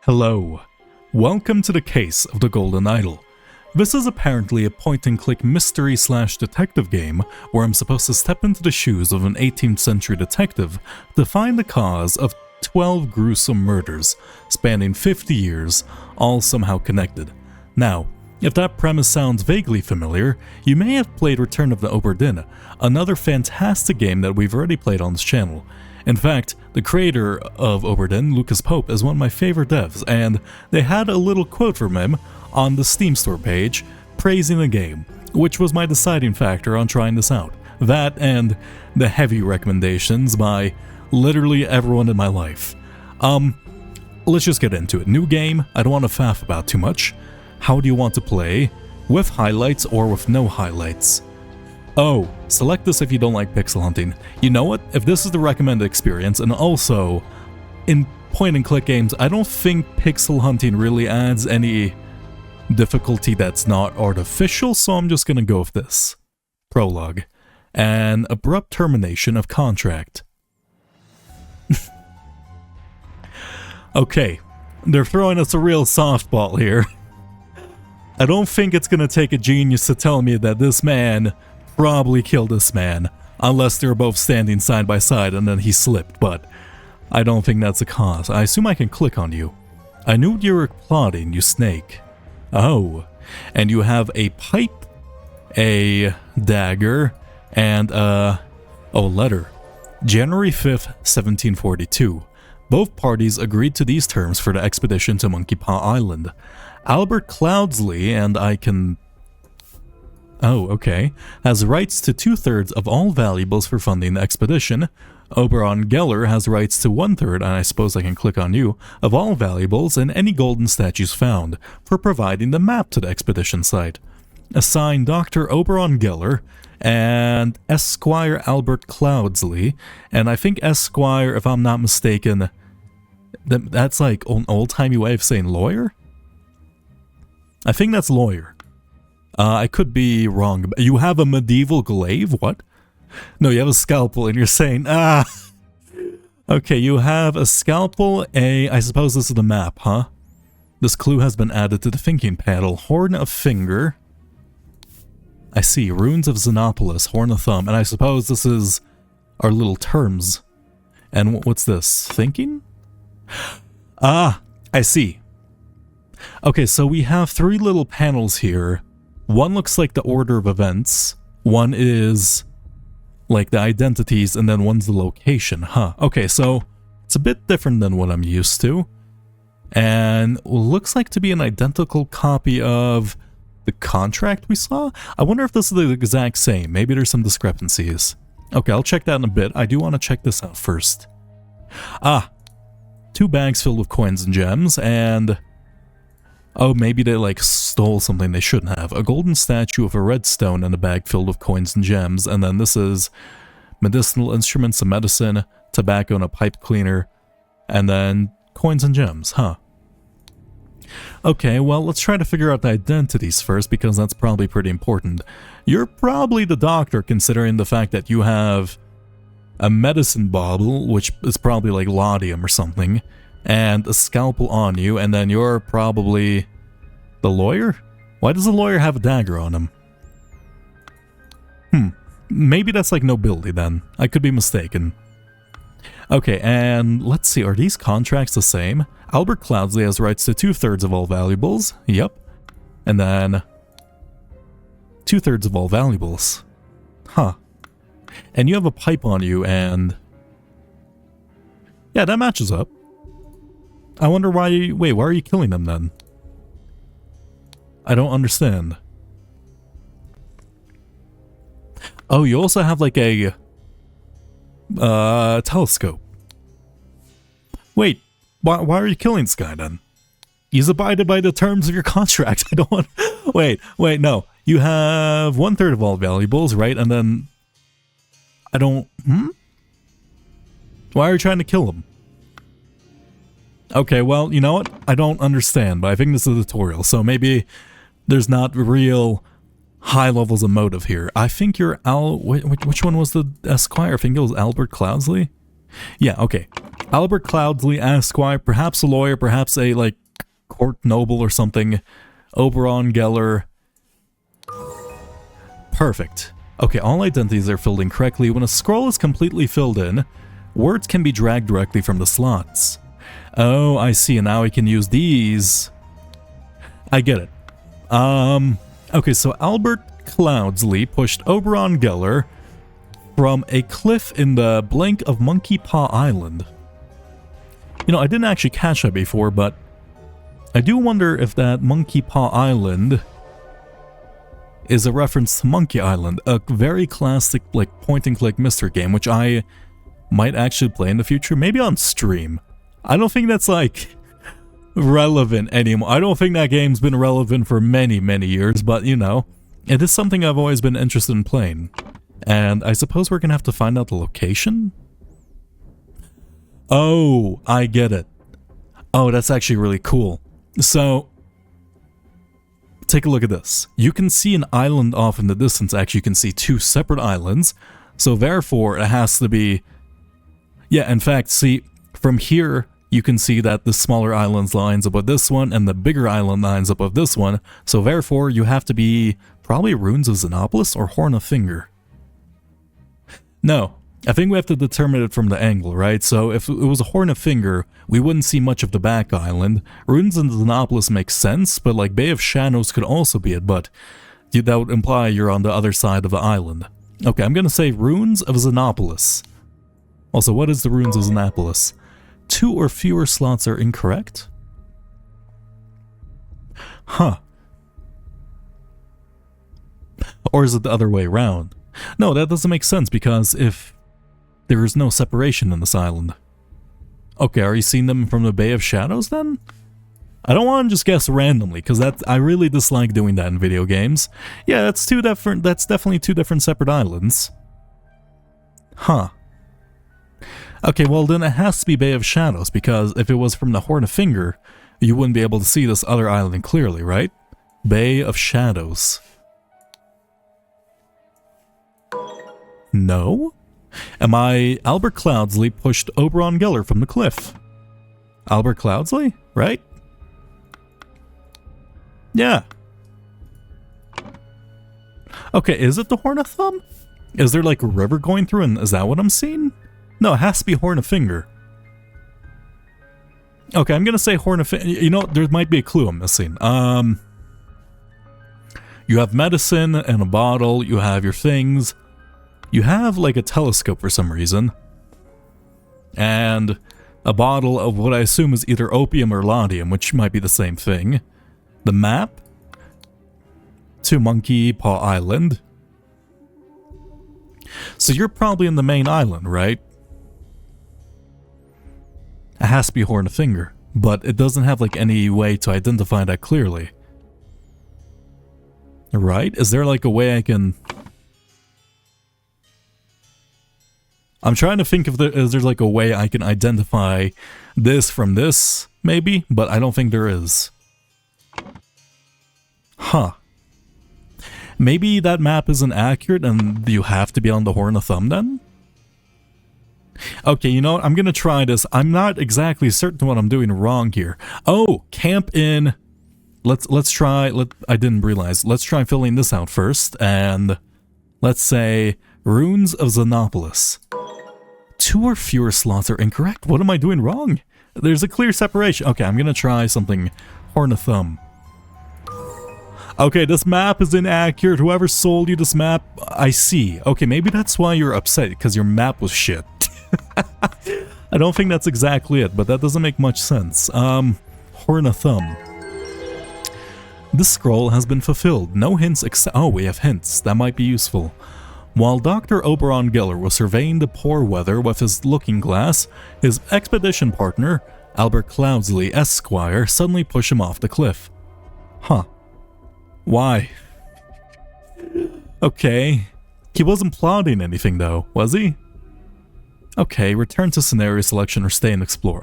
Hello. Welcome to the case of the Golden Idol. This is apparently a point-and-click mystery/detective game where I'm supposed to step into the shoes of an 18th century detective to find the cause of 12 gruesome murders spanning 50 years, all somehow connected. Now, if that premise sounds vaguely familiar, you may have played Return of the Obra Dinn, another fantastic game that we've already played on this channel. In fact, the creator of Obra Dinn, Lucas Pope, is one of my favorite devs, and they had a little quote from him on the Steam store page praising the game, which was my deciding factor on trying this out. That and the heavy recommendations by literally everyone in my life. Let's just get into it. New game, I don't want to faff about too much. How do you want to play? With highlights or with no highlights? Oh, select this if you don't like pixel hunting. You know what? If this is the recommended experience, and also, in point-and-click games, I don't think pixel hunting really adds any difficulty that's not artificial, so I'm just gonna go with this. Prologue. An abrupt termination of contract. Okay, they're throwing us a real softball here. I don't think it's gonna take a genius to tell me that this man probably killed this man, unless they were both standing side by side and then he slipped, but I don't think that's the cause. I assume I can click on you. I knew you were plotting, you snake. Oh, and you have a pipe, a dagger, and letter. January 5th, 1742. Both parties agreed to these terms for the expedition to Monkey Paw Island. Albert Cloudsley, and I can... Oh, okay. Has rights to 2/3 of all valuables for funding the expedition. Oberon Geller has rights to 1/3, and I suppose I can click on you, of all valuables and any golden statues found, for providing the map to the expedition site. Assign Dr. Oberon Geller and Esquire Albert Cloudsley, and I think Esquire, if I'm not mistaken, that's like an old-timey way of saying lawyer? I think that's lawyer. I could be wrong. You have a medieval glaive? What? No, you have a scalpel and you're saying, Okay, you have a scalpel, I suppose this is the map, huh? This clue has been added to the thinking panel. Horn of Finger. I see. Ruins of Xenopolis. Horn of Thumb. And I suppose this is our little terms. And what's this? Thinking? I see. Okay, so we have 3 little panels here. One looks like the order of events, one is like the identities, and then one's the location, huh? Okay, so it's a bit different than what I'm used to, and looks like to be an identical copy of the contract we saw? I wonder if this is the exact same. Maybe there's some discrepancies. Okay, I'll check that in a bit. I do want to check this out first. 2 bags filled with coins and gems, and... oh, maybe they like stole something they shouldn't have. A golden statue of a red stone and a bag filled with coins and gems. And then this is medicinal instruments of medicine, tobacco and a pipe cleaner, and then coins and gems, huh? Okay, well, let's try to figure out the identities first, because that's probably pretty important. You're probably the doctor, considering the fact that you have a medicine bottle, which is probably like laudanum or something, and a scalpel on you, and then you're probably the lawyer? Why does the lawyer have a dagger on him? Maybe that's like nobility then. I could be mistaken. Okay, and let's see, are these contracts the same? Albert Cloudsley has rights to 2/3 of all valuables. Yep. And then 2/3 of all valuables. Huh. And you have a pipe on you, and... yeah, that matches up. I wonder why you... wait, why are you killing them then? I don't understand. Oh, you also have like a... telescope. Wait, why are you killing this guy then? He's abided by the terms of your contract. I don't want... wait, no. You have 1/3 of all valuables, right? And then... I don't... Why are you trying to kill him? Okay, well, you know what? I don't understand, but I think this is a tutorial, so maybe there's not real high levels of motive here. I think you're which one was the Esquire? I think it was Albert Cloudsley? Yeah, okay. Albert Cloudsley, Esquire, perhaps a lawyer, perhaps a, like, court noble or something. Oberon Geller. Perfect. Okay, all identities are filled in correctly. When a scroll is completely filled in, words can be dragged directly from the slots. Oh, I see, and now I can use these. I get it. Okay, so Albert Cloudsley pushed Oberon Geller from a cliff in the blink of Monkey Paw Island. You know, I didn't actually catch that before, but I do wonder if that Monkey Paw Island is a reference to Monkey Island, a very classic, like, point-and-click mystery game, which I might actually play in the future, maybe on stream. I don't think that's, like, relevant anymore. I don't think that game's been relevant for many, many years, but, you know, it is something I've always been interested in playing. And I suppose we're gonna have to find out the location? Oh, I get it. Oh, that's actually really cool. So, take a look at this. You can see an island off in the distance. Actually, you can see two separate islands. So therefore, it has to be... Yeah, in fact, see, from here, you can see that the smaller island lines above this one, and the bigger island lines above this one. So therefore, you have to be probably Runes of Xenopolis or Horn of Finger. No, I think we have to determine it from the angle, right? So if it was a Horn of Finger, we wouldn't see much of the back island. Runes of Xenopolis makes sense, but like Bay of Shadows could also be it, but that would imply you're on the other side of the island. Okay, I'm gonna say Runes of Xenopolis. Also, what is the Runes of Xenopolis? 2 or fewer slots are incorrect? Huh. Or is it the other way around? No, that doesn't make sense, because if there is no separation in this island. Okay, are you seeing them from the Bay of Shadows then? I don't want to just guess randomly, because I really dislike doing that in video games. Yeah, that's definitely 2 different separate islands. Huh. Okay, well then it has to be Bay of Shadows, because if it was from the Horn of Finger, you wouldn't be able to see this other island clearly, right? Bay of Shadows. No? Am I... Albert Cloudsley pushed Oberon Geller from the cliff. Albert Cloudsley? Right? Yeah. Okay, is it the Horn of Thumb? Is there like a river going through, and is that what I'm seeing? No, it has to be Horn of Finger. Okay, I'm gonna say Horn of Finger. You know, there might be a clue I'm missing. You have medicine and a bottle, you have your things. You have like a telescope for some reason. And a bottle of what I assume is either opium or laudanum, which might be the same thing. The map to Monkey Paw Island. So you're probably in the main island, right? It has to be Horn of Finger, but it doesn't have like any way to identify that clearly. Right? Is there like a way I can... I'm trying to think if is there like a way I can identify this from this, maybe, but I don't think there is. Huh. Maybe that map isn't accurate and you have to be on the Horn of Thumb then? Okay, you know what? I'm gonna try this. I'm not exactly certain what I'm doing wrong here. Oh, camp in... Let's try... I didn't realize. Let's try filling this out first, and... Let's say... Runes of Xenopolis. 2 or fewer slots are incorrect. What am I doing wrong? There's a clear separation. Okay, I'm gonna try something. Horn of Thumb. Okay, this map is inaccurate. Whoever sold you this map, I see. Okay, maybe that's why you're upset, because your map was shit. I don't think that's exactly it, but that doesn't make much sense. Horn of Thumb. This scroll has been fulfilled. No hints except... Oh, we have hints. That might be useful. While Dr. Oberon Geller was surveying the poor weather with his looking glass, his expedition partner, Albert Cloudsley, Esquire, suddenly pushed him off the cliff. Huh. Why? Okay. He wasn't plotting anything though, was he? Okay, return to scenario selection or stay and explore.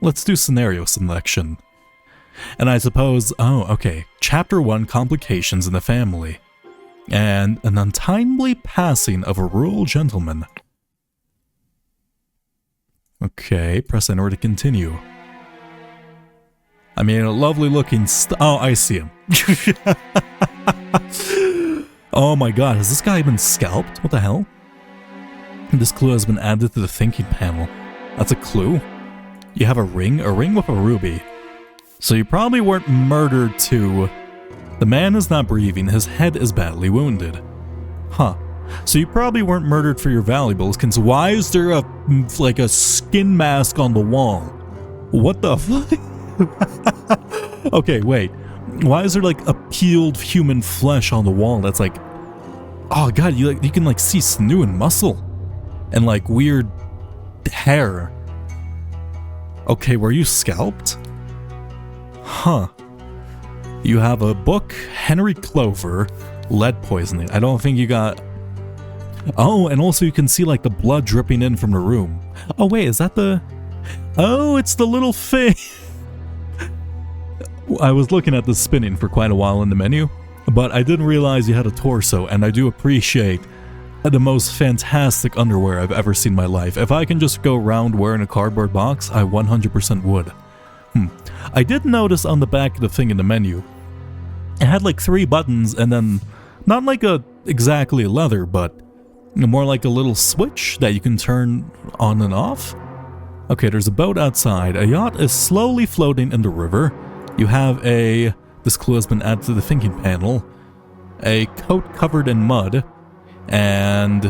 Let's do scenario selection. And I suppose, oh, okay. Chapter 1, Complications in the Family. And an untimely passing of a rural gentleman. Okay, press enter to continue. I mean, a lovely looking oh, I see him. Oh my god, has this guy been scalped? What the hell? This clue has been added to the thinking panel. That's a clue? You have a ring with a ruby. So you probably weren't murdered too. The man is not breathing, his head is badly wounded. Huh. So you probably weren't murdered for your valuables, because why is there like a skin mask on the wall? What the fuck? Okay, wait. Why is there like a peeled human flesh on the wall that's like... Oh god, you can like see sinew and muscle. And like weird hair. Okay, were you scalped? Huh. You have a book, Henry Clover, lead poisoning. I don't think you got... Oh, and also you can see like the blood dripping in from the room. Oh wait, is that the... Oh, it's the little thing. I was looking at this spinning for quite a while in the menu, but I didn't realize you had a torso, and I do appreciate the most fantastic underwear I've ever seen in my life. If I can just go around wearing a cardboard box, I 100% would. I did notice on the back of the thing in the menu, it had like 3 buttons, and then not like a exactly leather, but more like a little switch that you can turn on and off. Okay, there's a boat outside. A yacht is slowly floating in the river. You have a... This clue has been added to the thinking panel. A coat covered in mud. And...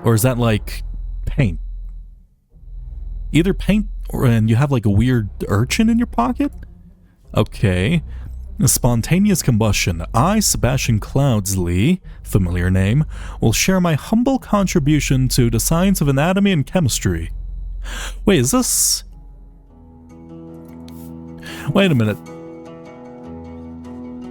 Or is that like paint? Either paint or... And you have like a weird urchin in your pocket? Okay. A spontaneous combustion. I, Sebastian Cloudsley, familiar name, will share my humble contribution to the science of anatomy and chemistry. Wait, is this... Wait a minute.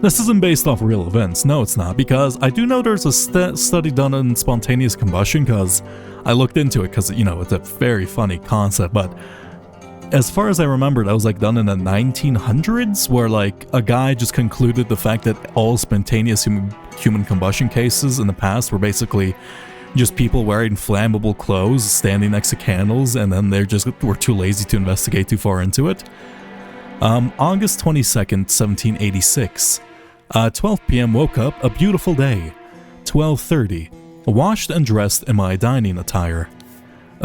This isn't based off real events. No, it's not, because I do know there's a study done on spontaneous combustion, because I looked into it, because, you know, it's a very funny concept, but as far as I remember, that was like done in the 1900s, where like a guy just concluded the fact that all spontaneous human combustion cases in the past were basically just people wearing flammable clothes, standing next to candles, and then were too lazy to investigate too far into it. August 22nd, 1786. 12 p.m. woke up, a beautiful day. 12:30. Washed and dressed in my dining attire.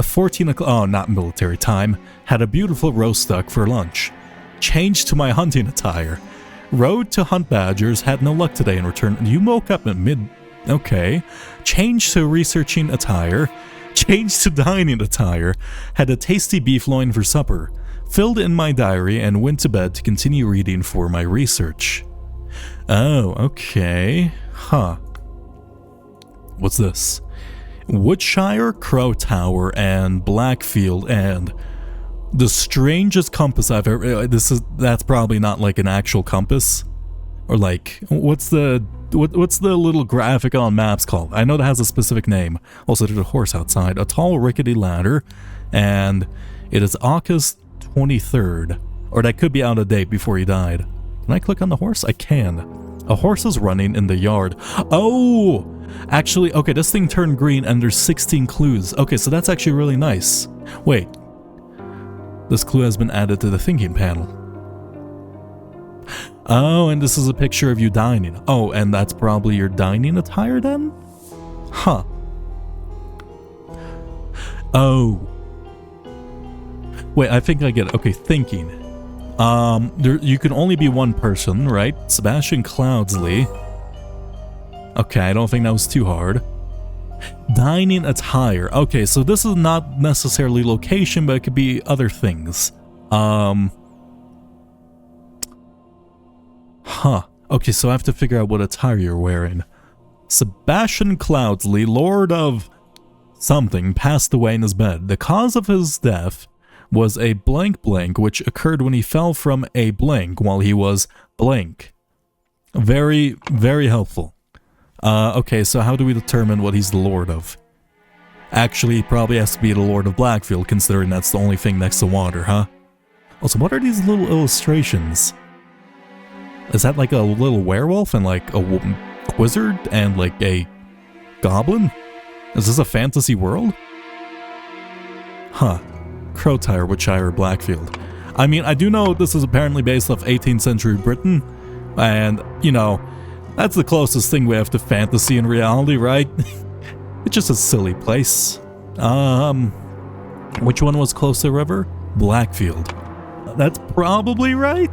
14 o'clock, oh, not military time, had a beautiful roast duck for lunch. Changed to my hunting attire. Rode to hunt badgers, had no luck today in return. You woke up at okay. Changed to researching attire. Changed to dining attire. Had a tasty beef loin for supper. Filled in my diary and went to bed to continue reading for my research. Oh, okay. Huh. What's this? Woodshire, Crow Tower, and Blackfield, and the strangest compass I've ever... That's probably not like an actual compass. Or like, what's the little graphic on maps called? I know that has a specific name. Also, there's a horse outside, a tall rickety ladder, and it is August 23rd. Or that could be out of date before he died. Can I click on the horse? I can. A horse is running in the yard. Oh! Actually, okay, this thing turned green and there's 16 clues. Okay, so that's actually really nice. Wait. This clue has been added to the thinking panel. Oh, and this is a picture of you dining. Oh, and that's probably your dining attire then? Huh. Oh. Wait, I think I get it. Okay, thinking. You can only be one person, right? Sebastian Cloudsley. Okay, I don't think that was too hard. Dining attire. Okay, so this is not necessarily location, but it could be other things. Huh. Okay, so I have to figure out what attire you're wearing. Sebastian Cloudsley, Lord of something, passed away in his bed. The cause of his death was a blank blank, which occurred when he fell from a blank while he was blank. Very, very helpful. Okay, so how do we determine what he's the Lord of? Actually, he probably has to be the Lord of Blackfield, considering that's the only thing next to water, huh? Also, what are these little illustrations? Is that like a little werewolf and like a wizard and like a goblin? Is this a fantasy world? Huh. Crowtire, Woodshire, Blackfield. I mean, I do know this is apparently based off 18th century Britain, and, you know, that's the closest thing we have to fantasy and reality, right? It's just a silly place. Which one was close to the river? Blackfield. That's probably right.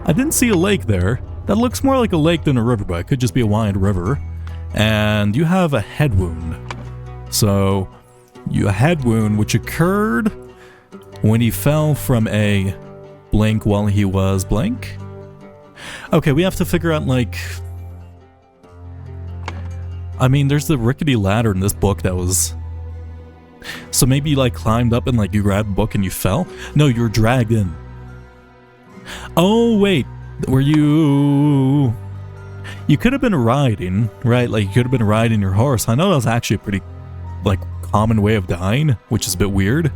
I didn't see a lake there. That looks more like a lake than a river, but it could just be a wide river. And you have a head wound. So, a head wound which occurred when he fell from a blink while he was blank. Okay, we have to figure out, like... I mean, there's the rickety ladder in this book that was... So maybe you, like, climbed up and, like, you grabbed a book and you fell? No, you were dragged in. Oh, wait. Were you... You could have been riding, right? Like, you could have been riding your horse. I know that was actually a pretty, like, common way of dying, which is a bit weird.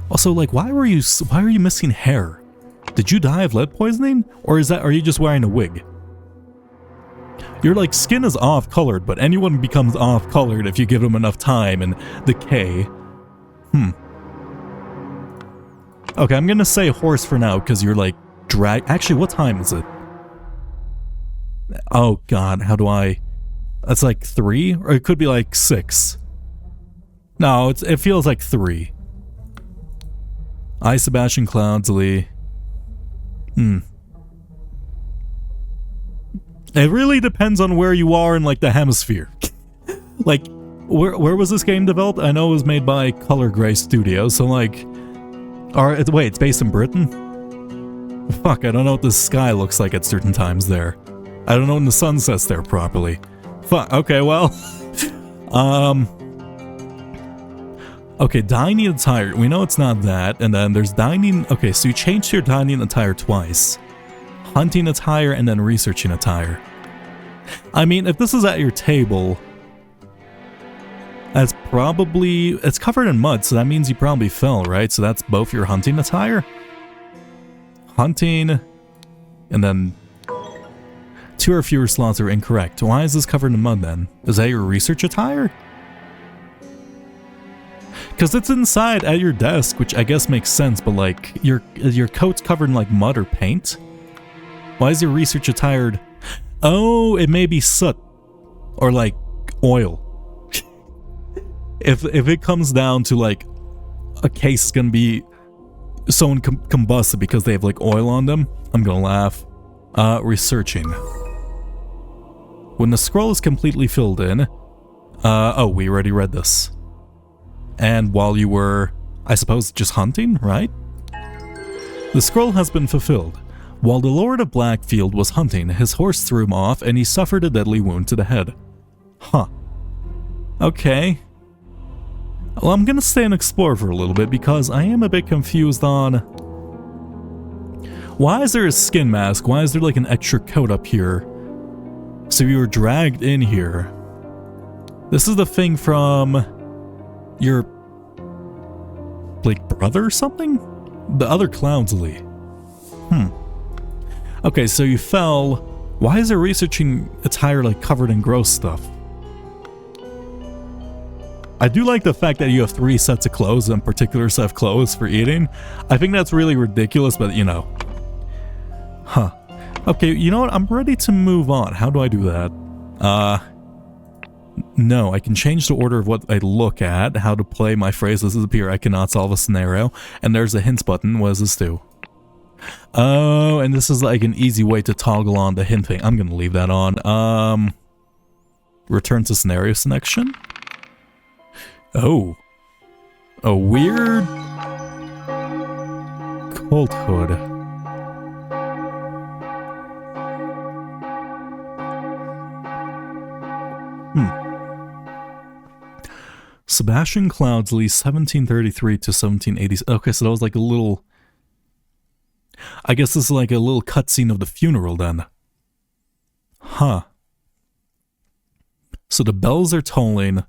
Also, like, why are you missing hair? Did you die of lead poisoning? Or are you just wearing a wig? Your, like, skin is off-colored, but anyone becomes off-colored if you give them enough time and decay. Okay, I'm gonna say horse for now, because you're, like, Actually, what time is it? Oh, God, how do I... That's, like, 3? Or it could be, like, 6. No, it feels like 3. I, Sebastian Cloudsley. It really depends on where you are in, like, the hemisphere. Like, where was this game developed? I know it was made by Color Gray Studios, so, like... Wait, it's based in Britain? Fuck, I don't know what the sky looks like at certain times there. I don't know when the sun sets there properly. Fuck, okay, well... Okay, dining attire. We know it's not that, and then there's dining... Okay, so you changed your dining attire twice. Hunting attire and then researching attire. I mean, if this is at your table... That's probably... It's covered in mud, so that means you probably fell, right? So that's both your hunting attire? Hunting... And then... 2 or fewer slots are incorrect. Why is this covered in mud then? Is that your research attire? Because it's inside at your desk, which I guess makes sense, but like, your coat's covered in like mud or paint? Why is your research attire... Oh, it may be soot. Or like, oil. If it comes down to like, a case is gonna be someone combusted because they have like oil on them, I'm gonna laugh. Researching. When the scroll is completely filled in... oh, we already read this. And while you were, I suppose, just hunting, right? The scroll has been fulfilled. While the Lord of Blackfield was hunting, his horse threw him off and he suffered a deadly wound to the head. Huh. Okay. Well, I'm gonna stay and explore for a little bit because I am a bit confused on... Why is there a skin mask? Why is there like an extra coat up here? So you were dragged in here. This is the thing from... Your... like, brother or something? The other Cloudsley. Okay, so you fell. Why is there researching attire, like, covered in gross stuff? I do like the fact that you have 3 sets of clothes and particular set of clothes for eating. I think that's really ridiculous, but, you know. Huh. Okay, you know what? I'm ready to move on. How do I do that? No, I can change the order of what I look at, how to play my phrases appear. I cannot solve a scenario. And there's a hints button. What does this do? Oh, and this is like an easy way to toggle on the hint thing. I'm gonna leave that on. Return to scenario selection. Oh. A weird... Colt hood. Sebastian Cloudsley, 1733 to 1780. Okay, so that was like a little... I guess this is like a little cutscene of the funeral then. Huh. So the bells are tolling,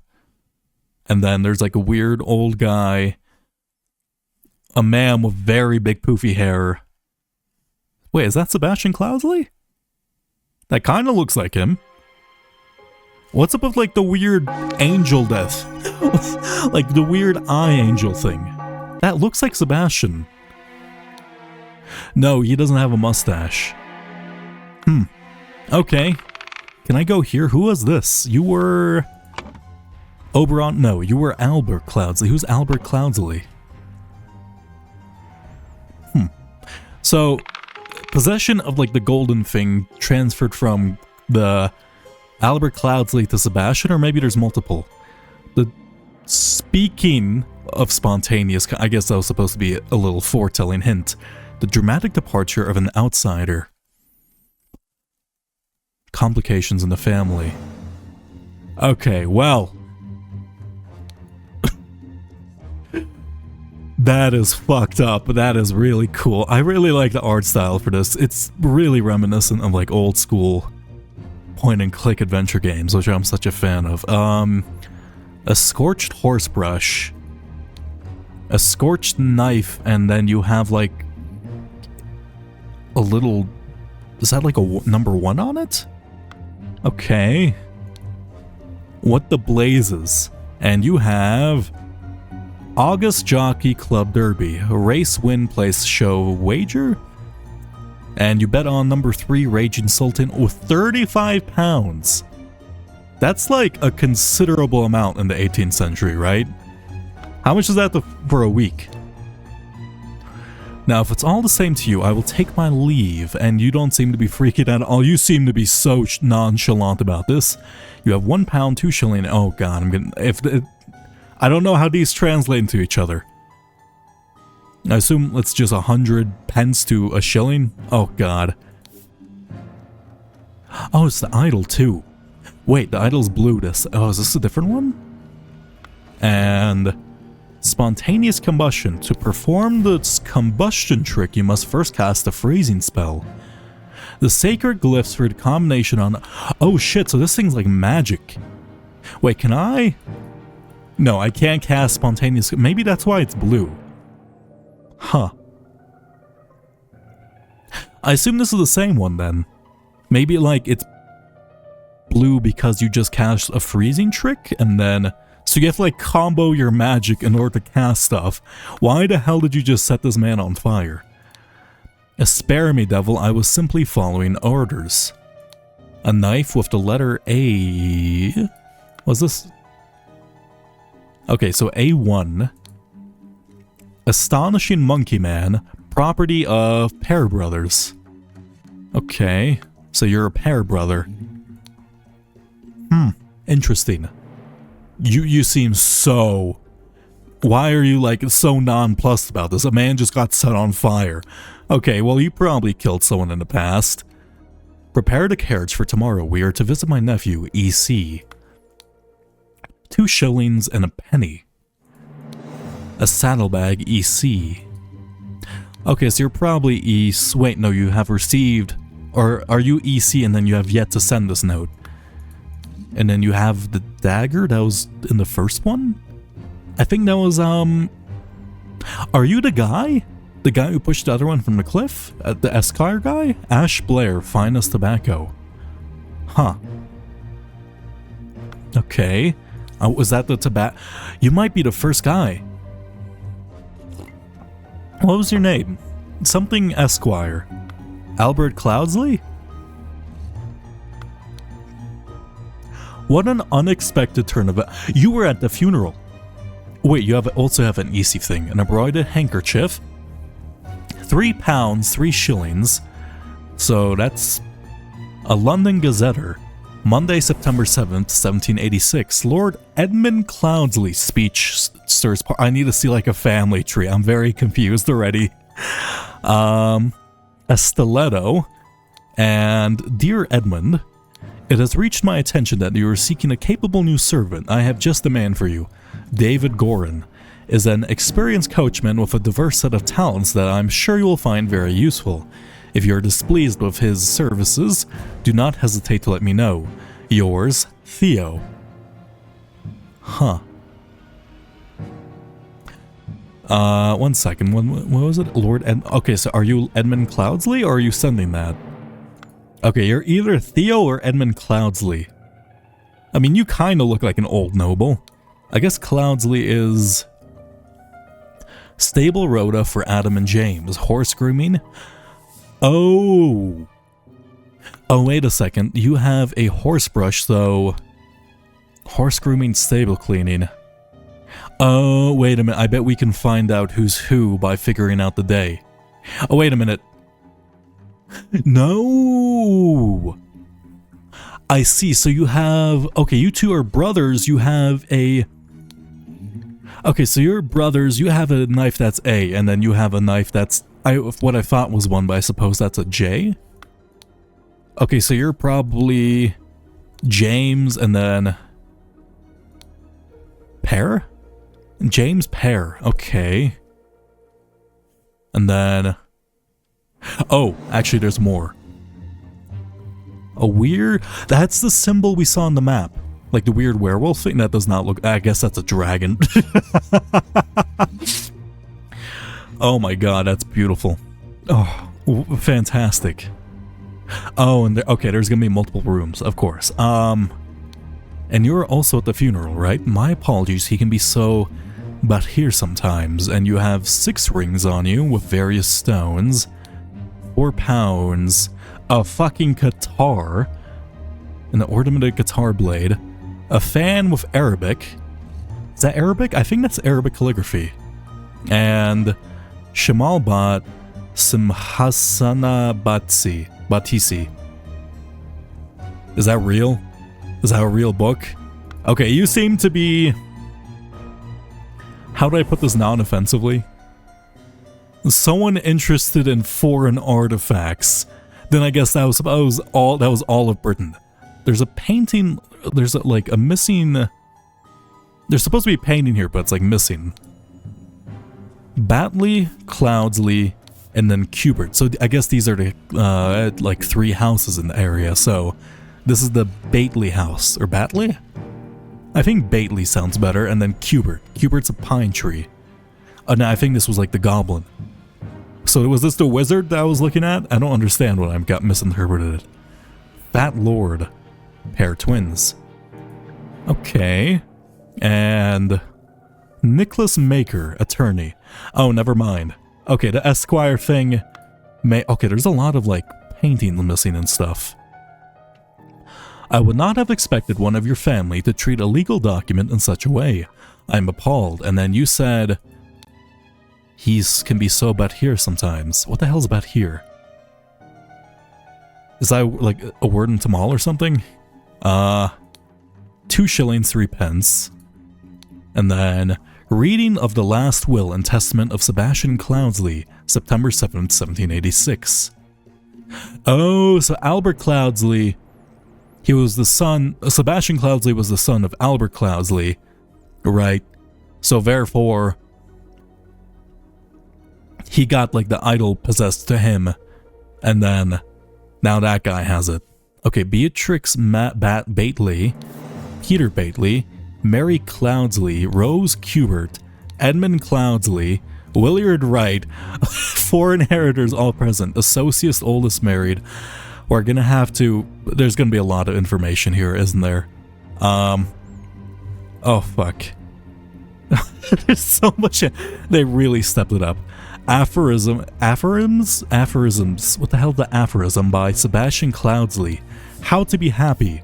and then there's like a weird old guy, a man with very big poofy hair. Wait, is that Sebastian Cloudsley? That kind of looks like him. What's up with like the weird angel death? Like the weird eye angel thing. That looks like Sebastian. No, he doesn't have a mustache. Okay. Can I go here? Who was this? You were... Oberon? No, you were Albert Cloudsley. Who's Albert Cloudsley? So, possession of like the golden thing transferred from the Albert Cloudsley to Sebastian, or maybe there's multiple. Speaking of spontaneous, I guess that was supposed to be a little foretelling hint. The dramatic departure of an outsider. Complications in the family. Okay, well. That is fucked up, but that is really cool. I really like the art style for this. It's really reminiscent of like old school point-and-click adventure games, which I'm such a fan of. A scorched horse brush, a scorched knife, and then you have like a little... Is that like a number 1 on it? Okay. What the blazes? And you have... August Jockey Club Derby, a race win place show wager, and you bet on number 3 Raging Sultan with 35 pounds. That's like a considerable amount in the 18th century, right? How much is that for a week? Now, if it's all the same to you, I will take my leave, and you don't seem to be freaking out at all. You seem to be so nonchalant about this. You have 1 pound, 2 shilling. Oh god, I'm gonna... I don't know how these translate into each other. I assume it's just 100 pence to a shilling? Oh god. Oh, it's the idol too. Wait, the idol's blue. Is this a different one? And... Spontaneous combustion. To perform the combustion trick, you must first cast a freezing spell. The sacred glyphs for the combination on... Oh shit, so this thing's like magic. Wait, can I... No, I can't cast spontaneous... Maybe that's why it's blue. Huh. I assume this is the same one then. Maybe like it's blue because you just cast a freezing trick and then... So you have to like combo your magic in order to cast stuff. Why the hell did you just set this man on fire? Spare me, devil, I was simply following orders. A knife with the letter A... Was this... Okay, so A1. Astonishing Monkey Man, property of Pair Brothers. Okay, so you're a Pair Brother. Interesting. You seem so... Why are you like so nonplussed about this? A man just got set on fire. Okay, well you probably killed someone in the past. Prepare the carriage for tomorrow. We are to visit my nephew, EC. 2 shillings and a penny. A saddlebag, EC. Okay, so you're probably EC. Wait, no, you have received... Or are you EC and then you have yet to send this note? And then you have the dagger that was in the first one? I think that was, Are you the guy? The guy who pushed the other one from the cliff? The Esquire guy? Ash Blair, finest tobacco. Huh. Okay. Was that the tobacco? You might be the first guy. What was your name? Something Esquire. Albert Cloudsley? What an unexpected turn of it. You were at the funeral. Wait, you also have an easy thing. An embroidered handkerchief. 3 pounds, 3 shillings. So that's a London Gazetter. Monday, September 7th, 1786. Lord Edmund Cloudsley's speech stirs part. I need to see like a family tree. I'm very confused already. A stiletto. And dear Edmund, it has reached my attention that you are seeking a capable new servant. I have just the man for you. David Gorin is an experienced coachman with a diverse set of talents that I'm sure you will find very useful. If you are displeased with his services, do not hesitate to let me know. Yours, Theo. Huh. 1 second. What was it? Lord Ed... Okay, so are you Edmund Cloudsley or are you sending that? Okay, you're either Theo or Edmund Cloudsley. I mean, you kind of look like an old noble. I guess Cloudsley is... Stable rota for Adam and James. Horse grooming. Oh. Oh, wait a second. You have a horse brush, though. Horse grooming, stable cleaning. Oh, wait a minute. I bet we can find out who's who by figuring out the day. Oh, wait a minute. No. I see. So you have... Okay, you two are brothers. You have a... Okay, so you're brothers. You have a knife that's A, and then you have a knife that's... what I thought was 1, but I suppose that's a J? Okay, so you're probably... James, and then... Pear? James Pear, okay. And then... Oh, actually there's more. A weird... That's the symbol we saw on the map. Like the weird werewolf thing. That does not look... I guess that's a dragon. Oh my god, that's beautiful. Oh, fantastic. Oh, and okay, there's gonna be multiple rooms, of course. And you're also at the funeral, right? My apologies, he can be so... But here sometimes, and you have 6 rings on you with various stones, 4 pounds, a fucking guitar, an ornamented guitar blade, a fan with Arabic. Is that Arabic? I think that's Arabic calligraphy. And Shamalbat Simhasana Batisi. Is that real? Is that a real book? Okay, you seem to be... How do I put this non-offensively? Someone interested in foreign artifacts. Then I guess that was all of Britain. There's a painting, there's like a missing... There's supposed to be a painting here, but it's like missing. Battley, Cloudsley, and then Cubert. So I guess these are the like 3 houses in the area. So this is the Battley house, or Battley? I think Battley sounds better, and then Cubert. Cubert's a pine tree. No, I think this was like the goblin. So was this the wizard that I was looking at? I don't understand what I got misinterpreted. Fat Lord. Pair twins. Okay. And... Nicholas Maker, attorney. Oh, never mind. Okay, the Esquire thing... Okay, there's a lot of, like, painting missing and stuff. I would not have expected one of your family to treat a legal document in such a way. I'm appalled. And then you said... Can be so bad here sometimes. What the hell's about here? Is that, like, a word in Tamil or something? 2 shillings 3 pence. And then... Reading of the Last Will and Testament of Sebastian Cloudsley, September 7th, 1786. Oh, so Albert Cloudsley... He was the son... Sebastian Cloudsley was the son of Albert Cloudsley. Right. So therefore... He got, like, the idol possessed to him. And then... Now that guy has it. Okay, Beatrix Battley, Peter Battley, Mary Cloudsley, Rose Cubert, Edmund Cloudsley, Willard Wright, 4 inheritors all present, associates oldest married. We're gonna have to... There's gonna be a lot of information here, isn't there? Oh, fuck. There's so much... They really stepped it up. Aphorisms? What the hell is the aphorism by Sebastian Cloudsley? How to be happy.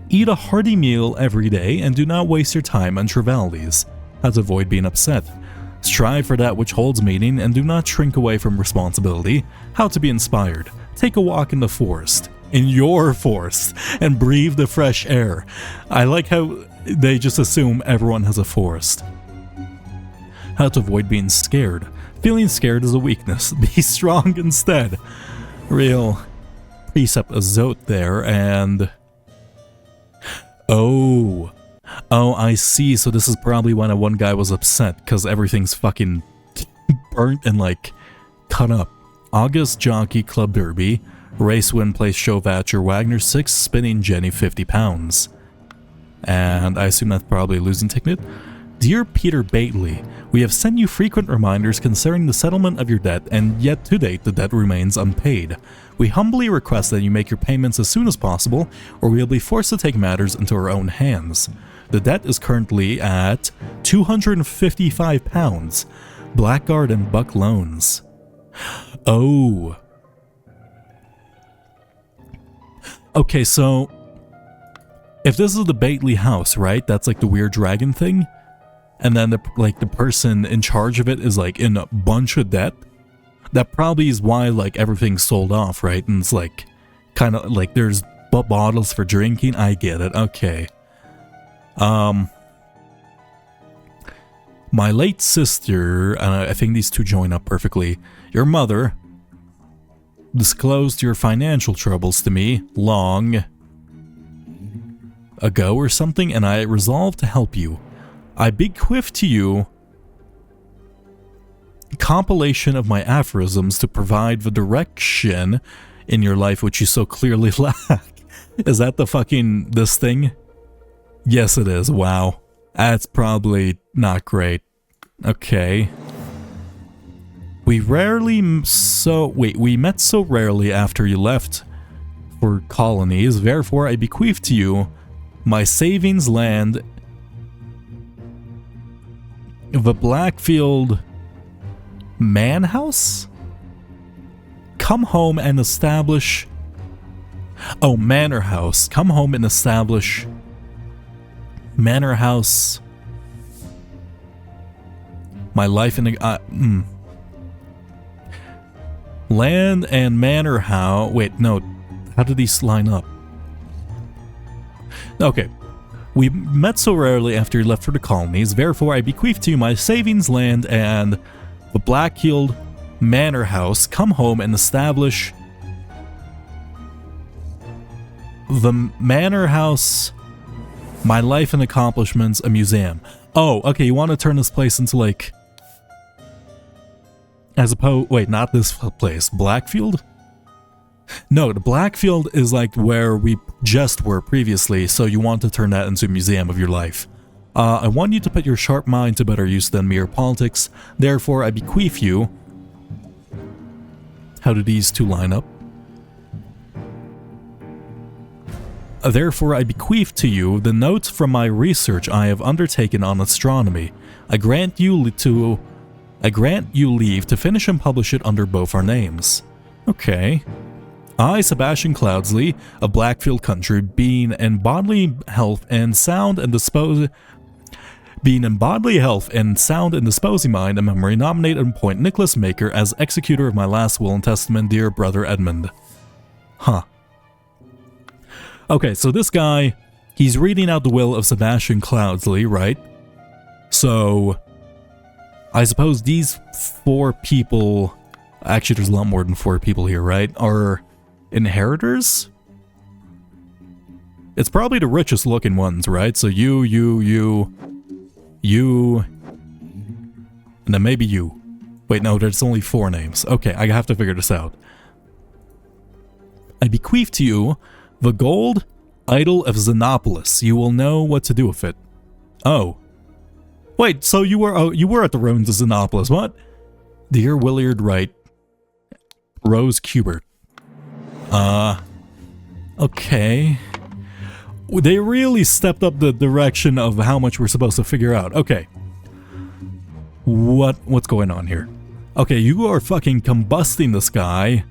Eat a hearty meal every day and do not waste your time on trivialities. How to avoid being upset. Strive for that which holds meaning and do not shrink away from responsibility. How to be inspired. Take a walk in the forest. In your forest. And breathe the fresh air. I like how they just assume everyone has a forest. How to avoid being scared. Feeling scared is a weakness. Be strong instead. Real precept azot there, and... Oh, I see. So this is probably when one guy was upset because everything's fucking burnt and, like, cut up. August Jockey Club Derby. Race win place show voucher. Wagner 6 spinning Jenny 50 pounds. And I assume that's probably a losing ticket. Dear Peter Battley, we have sent you frequent reminders concerning the settlement of your debt, and yet to date the debt remains unpaid. We humbly request that you make your payments as soon as possible, or we will be forced to take matters into our own hands. The debt is currently at £255. Blackguard and Buck Loans. Oh. Okay, so if this is the Battley house, right? That's like the weird dragon thing. And then the person in charge of it is like in a bunch of debt. That probably is why like everything's sold off, right? And it's like kind of like there's bottles for drinking. I get it. Okay. My late sister, and I think these two join up perfectly. Your mother disclosed your financial troubles to me long ago or something, and I resolved to help you. I bequeath to you a compilation of my aphorisms to provide the direction in your life which you so clearly lack. Is that the fucking this thing? Yes, it is. Wow. That's probably not great. Okay. We met so rarely after you left for colonies, therefore I bequeath to you my savings land, the Blackfield Man House? Come home and establish... Oh, Manor House. Come home and establish... Manor House... My life in the... Land and Manor House... Wait, no. How do these line up? Okay. We met so rarely after you left for the colonies, therefore I bequeath to you my savings land and the Blackfield Manor House. Come home and establish the Manor House, my life and accomplishments, a museum. Oh, okay, you want to turn this place into like... As opposed... Wait, not this place. Blackfield? No, the Blackfield is like where we just were previously, so you want to turn that into a museum of your life. I want you to put your sharp mind to better use than mere politics, therefore I bequeath you... How do these two line up? Therefore I bequeath to you the notes from my research I have undertaken on astronomy. I grant you leave to finish and publish it under both our names. Okay. I, Sebastian Cloudsley, of Blackfield Country, being in bodily health and sound and disposing mind and memory, nominate and appoint Nicholas Maker as executor of my last will and testament, dear brother Edmund. Huh. Okay, so this guy, he's reading out the will of Sebastian Cloudsley, right? So, I suppose these 4 people, actually there's a lot more than 4 people here, right? Are inheritors? It's probably the richest looking ones, right? So you, and then maybe you. Wait, no, there's only 4 names. Okay, I have to figure this out. I bequeath to you the gold idol of Xenopolis. You will know what to do with it. Oh. Wait, so you were at the ruins of Xenopolis, what? Dear Willard Wright. Rose Kubert. Okay. They really stepped up the direction of how much we're supposed to figure out. Okay. What's going on here? Okay, you are fucking combusting this guy.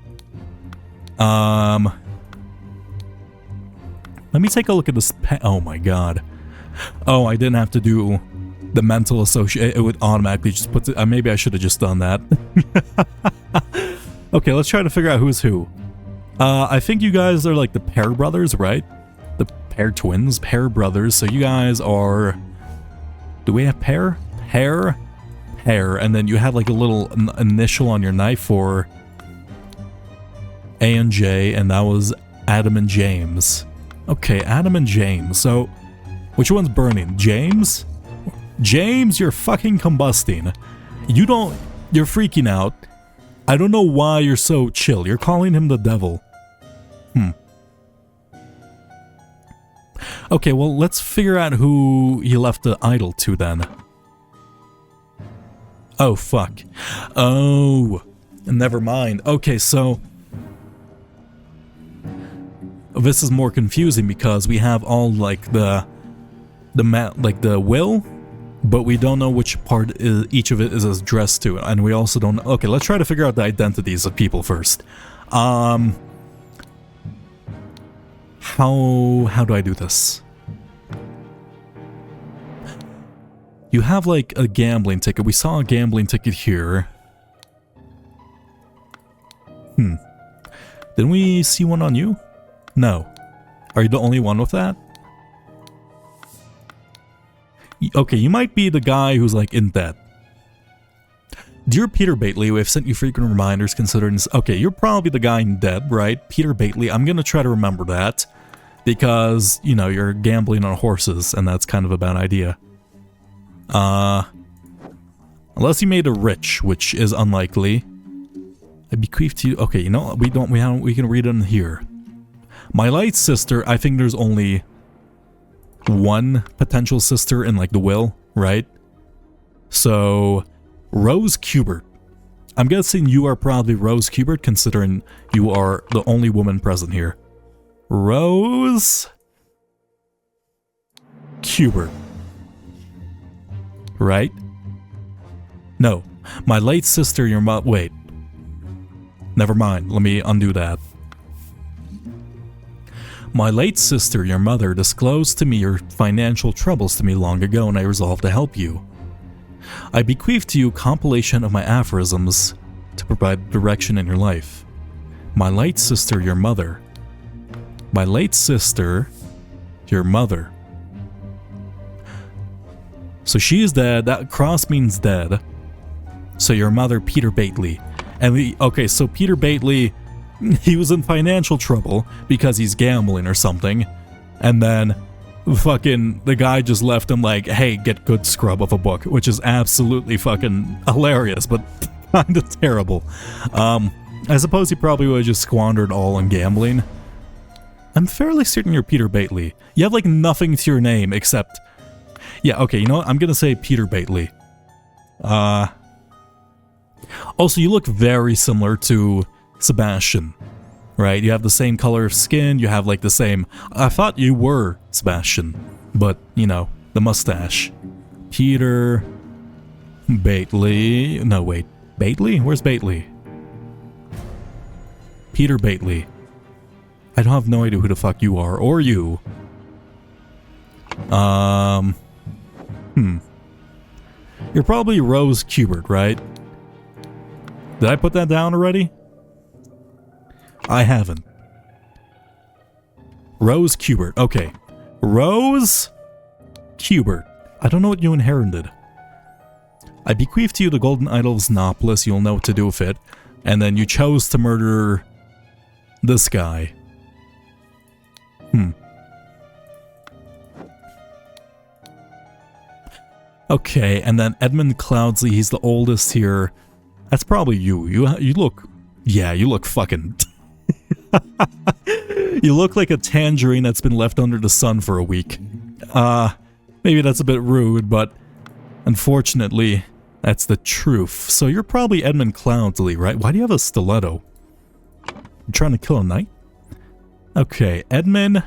Let me take a look at this oh my god. Oh, I didn't have to do the mental associate. It would automatically just put it. Maybe I should have just done that. Okay, let's try to figure out who's who. I think you guys are like the Pair brothers, right? The Pair twins, Pair brothers. So you guys are... Do we have Pair? Pair, and then you have like a little initial on your knife for A and J, and that was Adam and James. Okay, Adam and James. So, which one's burning? James? James, you're fucking combusting. You're freaking out. I don't know why you're so chill. You're calling him the devil. Okay, well, let's figure out who he left the idol to then. Oh, fuck. Oh, never mind. Okay, so... This is more confusing because we have all, like, the will but we don't know which part each of it is addressed to, and we also don't. Okay, let's try to figure out the identities of people first. How do I do this? You have like a gambling ticket. We saw a gambling ticket here. Didn't we see one on you? No. Are you the only one with that? Okay, you might be the guy who's like in debt. Dear Peter Battley, we have sent you frequent reminders considering... Okay, you're probably the guy in debt, right? Peter Battley, I'm gonna try to remember that. Because, you know, you're gambling on horses, and that's kind of a bad idea. Unless you made a rich, which is unlikely. I bequeath to you... Okay, you know, we can read it in here. My light sister, I think there's only one potential sister in, like, the will, right? So, Rose Kubert. I'm guessing you are probably Rose Kubert, considering you are the only woman present here. Rose Kubert. Right? No. My late sister, your mom... Wait. Never mind. Let me undo that. My late sister, your mother, disclosed to me your financial troubles to me long ago, and I resolved to help you. I bequeath to you a compilation of my aphorisms to provide direction in your life. My late sister, your mother. My late sister, your mother. So she is dead. That cross means dead. So your mother, Peter Battley. And okay, so Peter Battley, he was in financial trouble because he's gambling or something. And then fucking the guy just left him like, hey, get good scrub of a book, which is absolutely fucking hilarious, but kind of terrible. I suppose he probably would have just squandered all on gambling. I'm fairly certain you're Peter Battley. You have like nothing to your name except... Yeah, okay, you know what? I'm gonna say Peter Battley. Also, you look very similar to Sebastian, right? You have the same color of skin, you have like the same... I thought you were Sebastian, but, you know, the mustache. Peter Battley... No, wait. Battley? Where's Battley? Peter Battley. I don't have no idea who the fuck you are, or you. You're probably Rose Kubert, right? Did I put that down already? I haven't. Rose Kubert, okay. Rose Kubert. I don't know what you inherited. I bequeath to you the golden idol of Xenopolis, you'll know what to do with it. And then you chose to murder this guy. Okay, and then Edmund Cloudsley, he's the oldest here. That's probably you. You look... Yeah, you look fucking... You look like a tangerine that's been left under the sun for a week. Maybe that's a bit rude, but... Unfortunately, that's the truth. So you're probably Edmund Cloudsley, right? Why do you have a stiletto? You trying to kill a knight? Okay, Edmund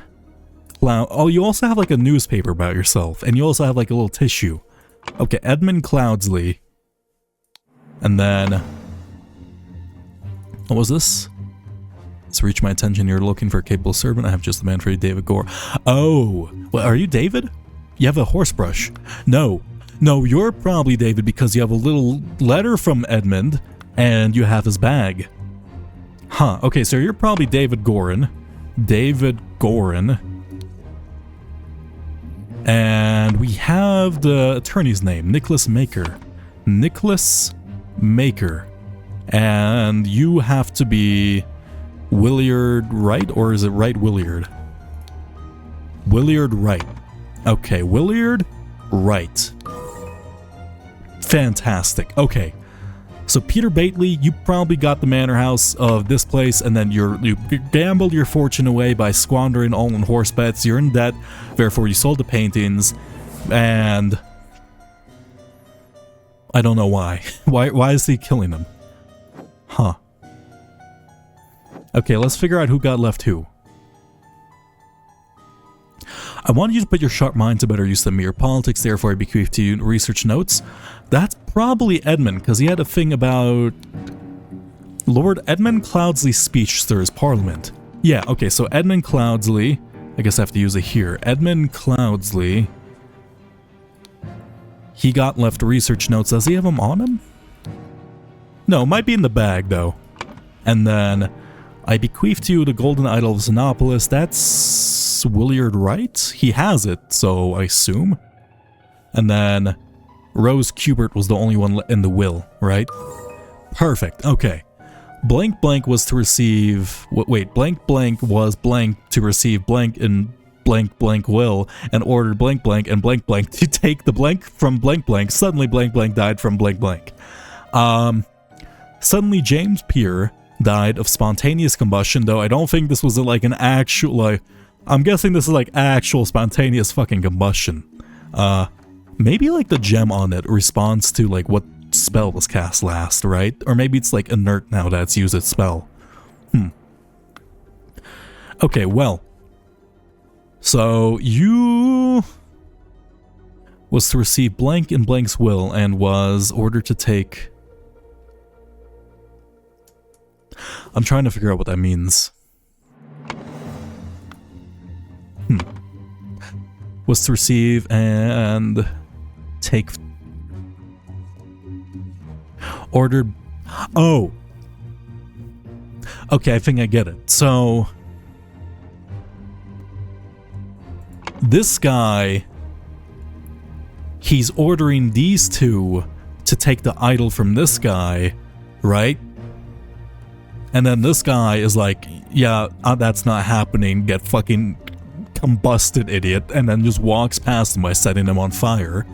Cloud... Oh, you also have like a newspaper about yourself, and you also have like a little tissue. Okay, Edmund Cloudsley. And then... What was this? It's reached my attention. You're looking for a capable servant. I have just the man for you, David Gore. Oh! Well, are you David? You have a horse brush. No. No, you're probably David because you have a little letter from Edmund, and you have his bag. Huh, okay, so you're probably David Gorin. David Gorin. And we have the attorney's name, Nicholas Maker. Nicholas Maker. And you have to be Williard Wright, or is it Wright Williard? Williard Wright. Okay, Williard Wright. Fantastic. Okay. So Peter Battley, you probably got the manor house of this place, and then you gambled your fortune away by squandering all on horse bets. You're in debt, therefore you sold the paintings, and I don't know why. Why is he killing them? Huh. Okay, let's figure out who got left who. I want you to put your sharp mind to better use than mere politics, therefore I bequeath to you research notes. That's probably Edmund, because he had a thing about Lord Edmund Cloudsley's speech stirs Parliament. Yeah, okay, so Edmund Cloudsley, I guess I have to use it here. Edmund Cloudsley, he got left research notes. Does he have them on him? No, it might be in the bag, though. And then, I bequeath to you the golden idol of Xenopolis. That's Willard Wright? He has it, so I assume. And then, Rose Kubert was the only one in the will, right? Perfect, okay. Blank blank was to receive... Wait, blank blank was blank to receive blank in blank blank will, and ordered blank blank and blank blank to take the blank from blank blank. Suddenly blank blank died from blank blank. Suddenly James Peer died of spontaneous combustion, though I don't think this was like an actual, like, I'm guessing this is like actual spontaneous fucking combustion. Maybe like the gem on it responds to like what spell was cast last, right? Or maybe it's like inert now that it's used its spell. Okay, well. So you was to receive blank in blank's will and was ordered to take... I'm trying to figure out what that means. Was to receive and take... Ordered... Oh! Okay, I think I get it. So... This guy... He's ordering these two to take the idol from this guy, right? And then this guy is like, yeah, that's not happening, get fucking combusted, idiot, and then just walks past him by setting him on fire.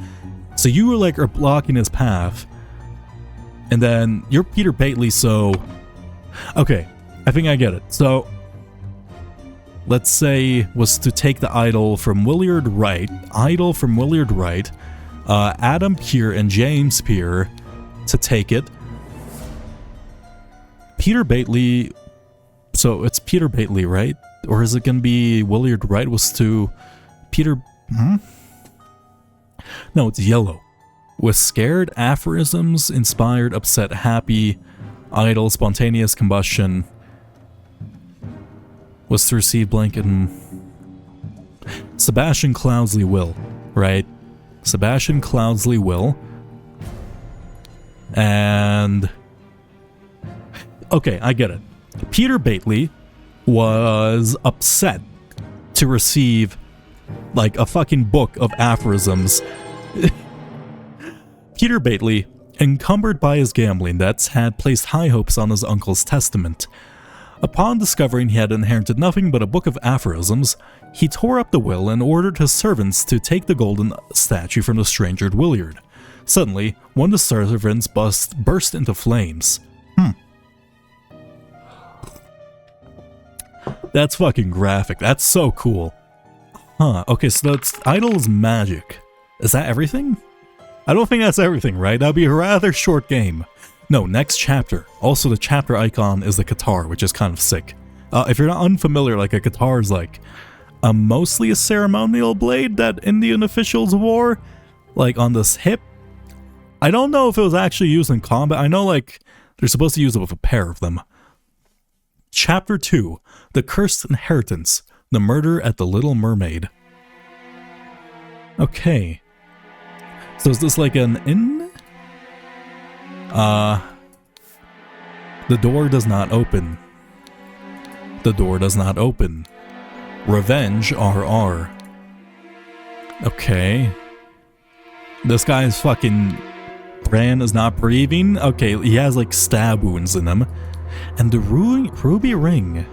So you were like, are blocking his path. And then you're Peter Battley, so... Okay, I think I get it. So, let's say was to take the idol from Willard Wright, Adam Peer and James Peer to take it. Peter Battley, so it's Peter Battley, right? Or is it going to be Willard Wright was to Peter... No, it's yellow. With scared, aphorisms, inspired, upset, happy, idle, spontaneous combustion. Was to receive blanket and... Sebastian Cloudsley will, right? Sebastian Cloudsley will. And... Okay, I get it. Peter Battley was upset to receive, like, a fucking book of aphorisms. Peter Battley, encumbered by his gambling debts, had placed high hopes on his uncle's testament. Upon discovering he had inherited nothing but a book of aphorisms, he tore up the will and ordered his servants to take the golden statue from the stranger Willard. Suddenly, one of the servants burst into flames. That's fucking graphic. That's so cool. Huh, okay, so that's idol's magic. Is that everything? I don't think that's everything, right? That'd be a rather short game. No, next chapter. Also, the chapter icon is the guitar, which is kind of sick. If you're not unfamiliar, like a guitar is like mostly a ceremonial blade that Indian officials wore, like on this hip. I don't know if it was actually used in combat. I know like they're supposed to use it with a pair of them. Chapter 2, The Cursed Inheritance, The Murder at the Little Mermaid. Okay. So is this like an inn? The door does not open. The door does not open. Revenge RR. Okay. This guy's fucking brain is not breathing. Okay, he has like stab wounds in him. And the ruby ring.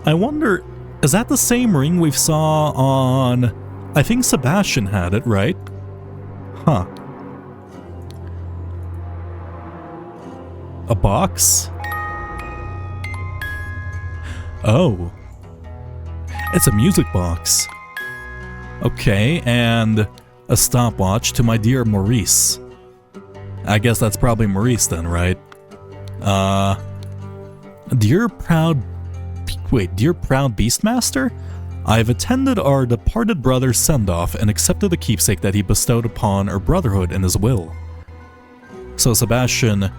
I wonder, is that the same ring we saw on... I think Sebastian had it, right? Huh. A box? Oh. It's a music box. Okay, and a stopwatch to my dear Maurice. I guess that's probably Maurice then, right? Dear proud Beastmaster? I've attended our departed brother's send-off and accepted the keepsake that he bestowed upon our brotherhood in his will. So Sebastian,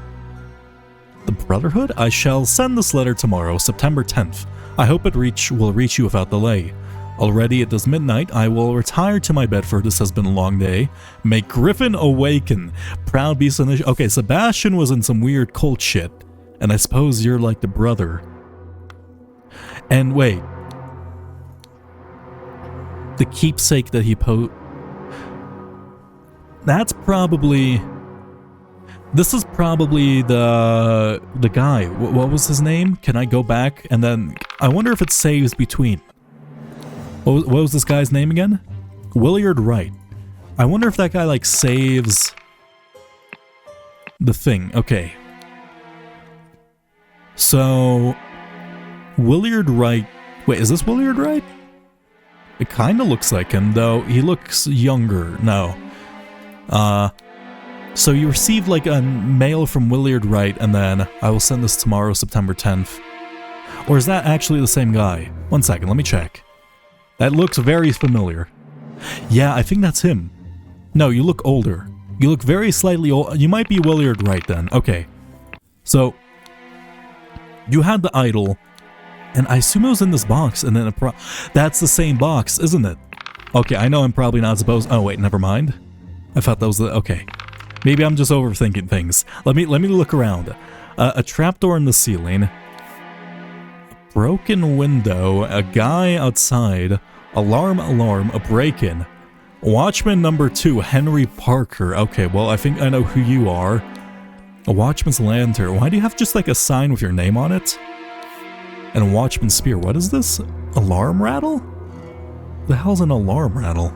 the Brotherhood? I shall send this letter tomorrow, September 10th. I hope it will reach you without delay. Already it is midnight. I will retire to my bed, for this has been a long day. May Griffin awaken. Proud beast initiative. Okay, Sebastian was in some weird cult shit, and I suppose you're like the brother. And wait, the keepsake that he that's probably... This is probably the guy. What was his name? Can I go back? And then I wonder if it saves between. What was this guy's name again? Willard Wright. I wonder if that guy like saves the thing. Okay. So Willard Wright. Wait, is this Willard Wright? It kind of looks like him, though. He looks younger. No. So you received like a mail from Willard Wright, and then I will send this tomorrow, September 10th. Or is that actually the same guy? One second, let me check. That looks very familiar. Yeah, I think that's him. No, you look older. You look very slightly old. You might be Willard Wright then. Okay. So, you had the idol, and I assume it was in this box, and then that's the same box, isn't it? Okay, I know I'm probably not supposed... Oh, wait, never mind. I thought that was the... Okay. Maybe I'm just overthinking things. Let me look around. A trapdoor in the ceiling. A broken window. A guy outside. Alarm, a break-in. Watchman number 2, Henry Parker. Okay, well, I think I know who you are. A watchman's lantern. Why do you have just like a sign with your name on it? And a watchman's spear. What is this? Alarm rattle? The hell's an alarm rattle?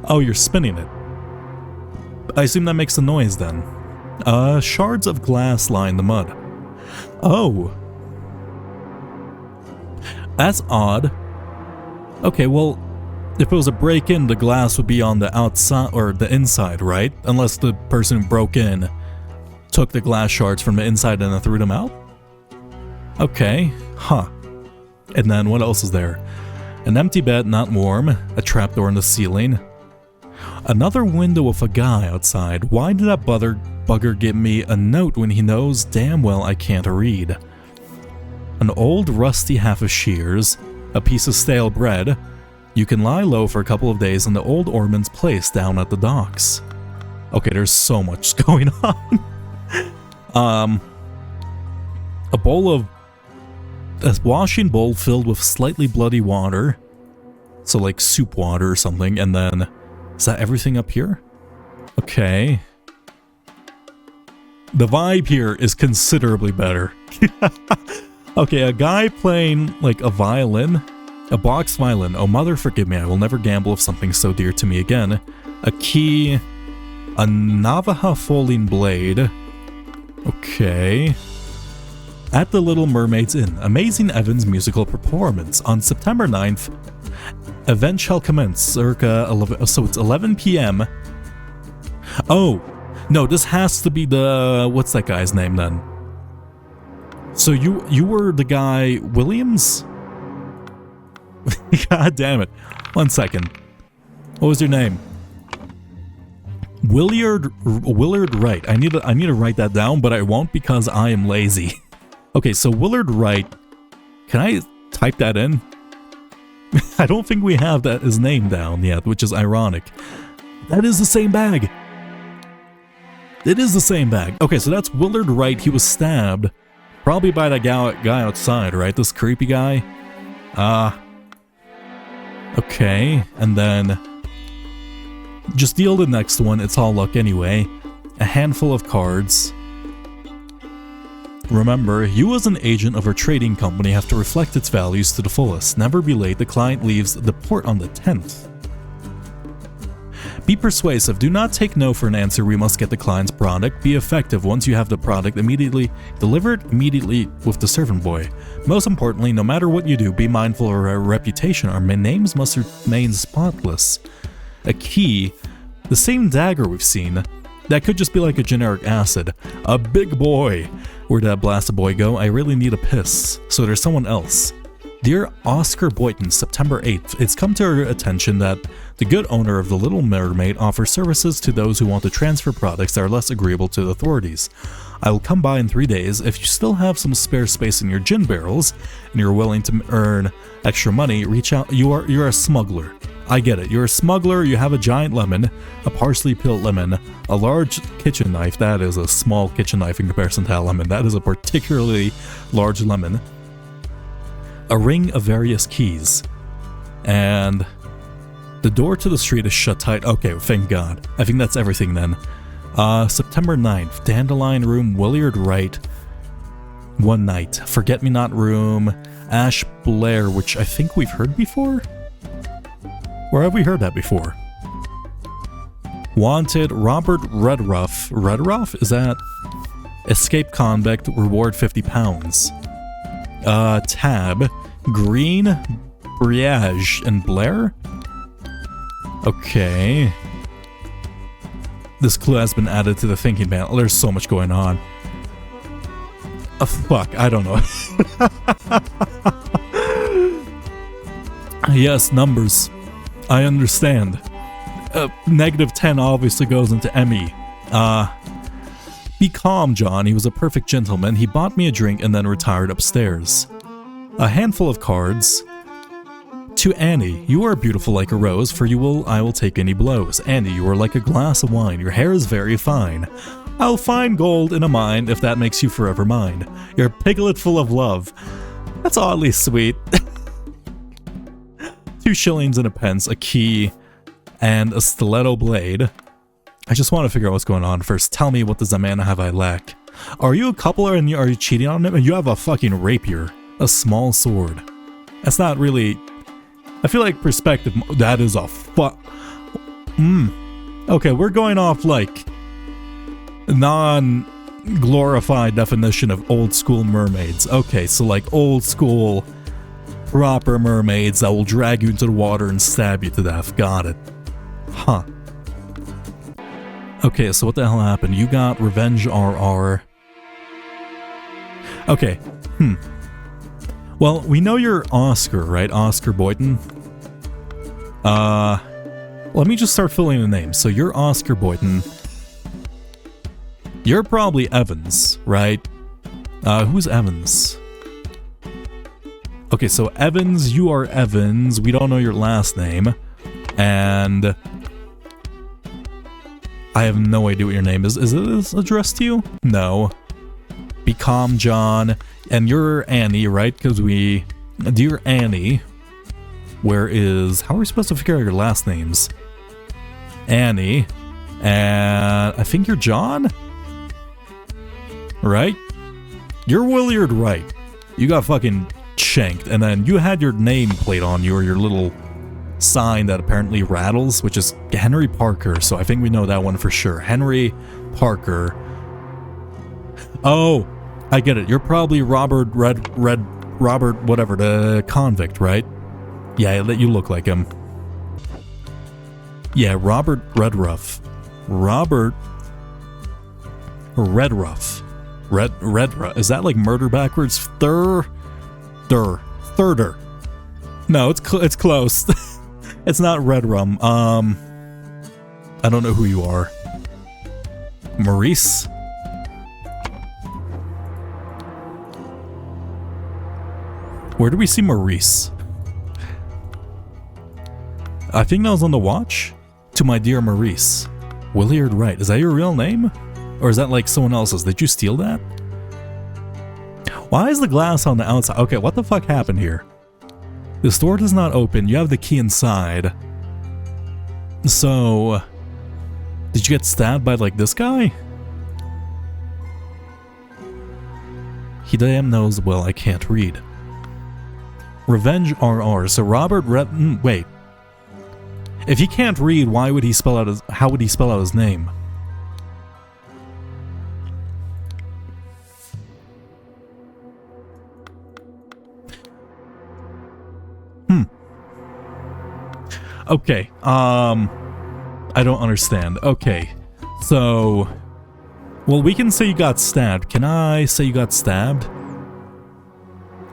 Oh, you're spinning it. I assume that makes a noise then. Shards of glass line the mud. Oh. That's odd. Okay, well, if it was a break-in, the glass would be on the outside, or the inside, right? Unless the person who broke in took the glass shards from the inside and then threw them out? Okay, huh. And then what else is there? An empty bed, not warm. A trapdoor in the ceiling. Another window with a guy outside. Why did that bugger give me a note when he knows damn well I can't read? An old rusty half of shears. A piece of stale bread. You can lie low for a couple of days in the old Ormond's place down at the docks. Okay, there's so much going on. A washing bowl filled with slightly bloody water. So like soup water or something, and then... Is that everything up here? Okay. The vibe here is considerably better. Okay, a guy playing like a violin. A box violin. Oh, mother forgive me, I will never gamble with something so dear to me again. A key. A Navajo folding blade. Okay. At the Little Mermaid's Inn, Amazing Evan's musical performance on September 9th. Event shall commence circa 11, so it's 11 p.m. Oh, no, this has to be the, what's that guy's name then? So you were the guy, Williams? God damn it. 1 second. What was your name? Willard Wright. I need to write that down, but I won't because I am lazy. Okay, so Willard Wright. Can I type that in? I don't think we have his name down yet, which is ironic. That is the same bag. It is the same bag. Okay, so that's Willard Wright. He was stabbed. Probably by that guy outside, right? This creepy guy. Okay, and then... Just deal the next one. It's all luck anyway. A handful of cards. Remember, you as an agent of our trading company have to reflect its values to the fullest. Never be late. The client leaves the port on the 10th. Be persuasive. Do not take no for an answer. We must get the client's product. Be effective. Once you have the product, deliver it immediately with the servant boy. Most importantly, no matter what you do, be mindful of our reputation. Our names must remain spotless. A key. The same dagger we've seen. That could just be like a generic acid. A big boy. Where'd that blasted boy go? I really need a piss. So there's someone else. Dear Oscar Boyton, September 8th, it's come to our attention that the good owner of the Little Mermaid offers services to those who want to transfer products that are less agreeable to the authorities. I will come by in 3 days. If you still have some spare space in your gin barrels and you're willing to earn extra money, reach out. You're a smuggler. I get it. You're a smuggler. You have a giant lemon, a parsley peeled lemon, a large kitchen knife. That is a small kitchen knife in comparison to a lemon. That is a particularly large lemon. A ring of various keys. And the door to the street is shut tight. Okay, thank God. I think that's everything then. September 9th, Dandelion Room, Willard Wright, One Night, Forget-Me-Not Room, Ash Blair, which I think we've heard before? Where have we heard that before? Wanted, Robert Redruff. Redruff? Is that? Escape Convict, reward £50. Tab, Green, Briage, and Blair? Okay. This clue has been added to the thinking panel. There's so much going on. Fuck, I don't know. Yes, numbers. I understand. -10 obviously goes into ME. Be calm, John. He was a perfect gentleman. He bought me a drink and then retired upstairs. A handful of cards. To Annie, you are beautiful like a rose, for I will take any blows. Annie, you are like a glass of wine, your hair is very fine. I'll find gold in a mine if that makes you forever mine. You're a piglet full of love. That's oddly sweet. 2 shillings and a pence, a key, and a stiletto blade. I just want to figure out what's going on first. Tell me, what does a man have I lack? Are you a coupler and are you cheating on him? And you have a fucking rapier. A small sword. That's not really... I feel like perspective... That is a Okay, we're going off like... non-glorified definition of old school mermaids. Okay, so like old school... proper mermaids that will drag you into the water and stab you to death. Got it. Huh. Okay, so what the hell happened? You got Revenge RR. Okay, Well, we know you're Oscar, right? Oscar Boyton. Let me just start filling in the names. So you're Oscar Boyton. You're probably Evans, right? Who's Evans? Okay, so Evans, you are Evans. We don't know your last name. And... I have no idea what your name is. Is it addressed to you? No. Be calm, John. And you're Annie, right? Because we... Dear Annie... Where is... How are we supposed to figure out your last names? Annie. And... I think you're John? Right? You're Willard Wright. You got fucking shanked. And then you had your name plate on you, or your little sign that apparently rattles, which is Henry Parker. So I think we know that one for sure. Henry Parker. Oh, I get it. You're probably Robert whatever, the convict, right? Yeah, you look like him. Yeah, Robert Redruff. Robert Redruff. Redruff. Is that like murder backwards? Thirder. No, it's close. It's not Redrum. I don't know who you are. Maurice? Where do we see Maurice? I think that was on the watch. To my dear Maurice. Willard Wright. Is that your real name? Or is that like someone else's? Did you steal that? Why is the glass on the outside? Okay, what the fuck happened here? This door does not open. You have the key inside. So... Did you get stabbed by like this guy? He damn knows well I can't read. Revenge RR. So Robert wait. If he can't read, why would he spell out his... How would he spell out his name? Okay, I don't understand. Okay, so... Well, we can say you got stabbed. Can I say you got stabbed?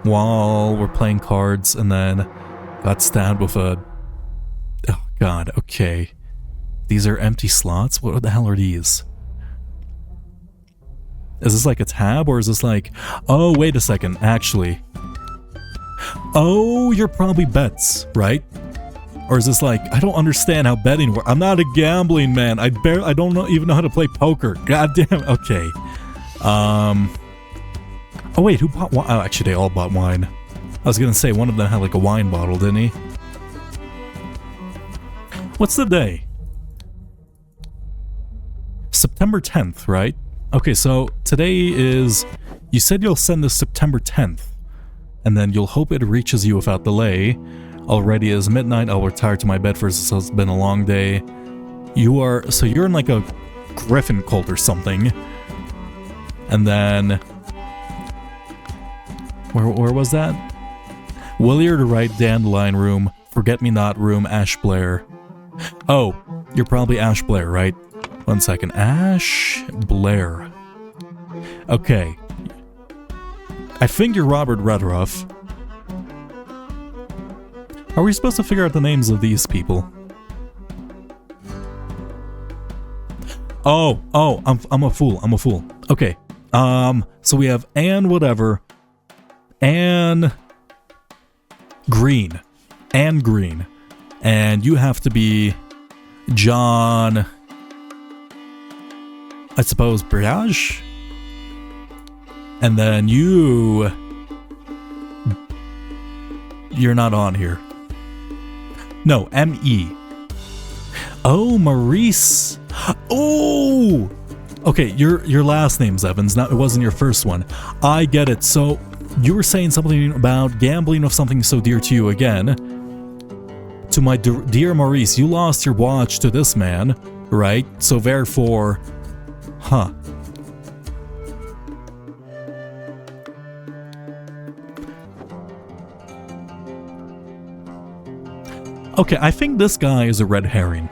while we're playing cards and then got stabbed with a... Oh god, okay. These are empty slots? What the hell are these? Is this like a tab or is this like... Oh, wait a second, actually. Oh, you're probably bets, right? Or is this like... I don't understand how betting works. I'm not a gambling man. I don't even know how to play poker. God damn, okay. Oh wait, who bought wine? Oh, actually they all bought wine. I was gonna say one of them had like a wine bottle, didn't he? What's the day? September 10th, right? Okay, so today is... You said you'll send this September 10th. And then you'll hope it reaches you without delay. Already is midnight, I'll retire to my bed first, so it's been a long day. You are... So you're in like a griffin cult or something. And then... Where was that? Willier to right, Dandelion Room, Forget-Me-Not Room, Ash Blair. Oh, you're probably Ash Blair, right? 1 second. Ash Blair. Okay. I think you're Robert Redruff. Are we supposed to figure out the names of these people? Oh, I'm a fool. I'm a fool. Okay. So we have Anne whatever. Anne Green. Anne Green. And you have to be John... I suppose Briage? And then you're not on here. No, M.E. Oh, Maurice. Oh! Okay, your last name's Evans. Now, it wasn't your first one. I get it. So, you were saying something about gambling with something so dear to you again. To my dear Maurice, you lost your watch to this man, right? So therefore... Huh. Okay, I think this guy is a red herring.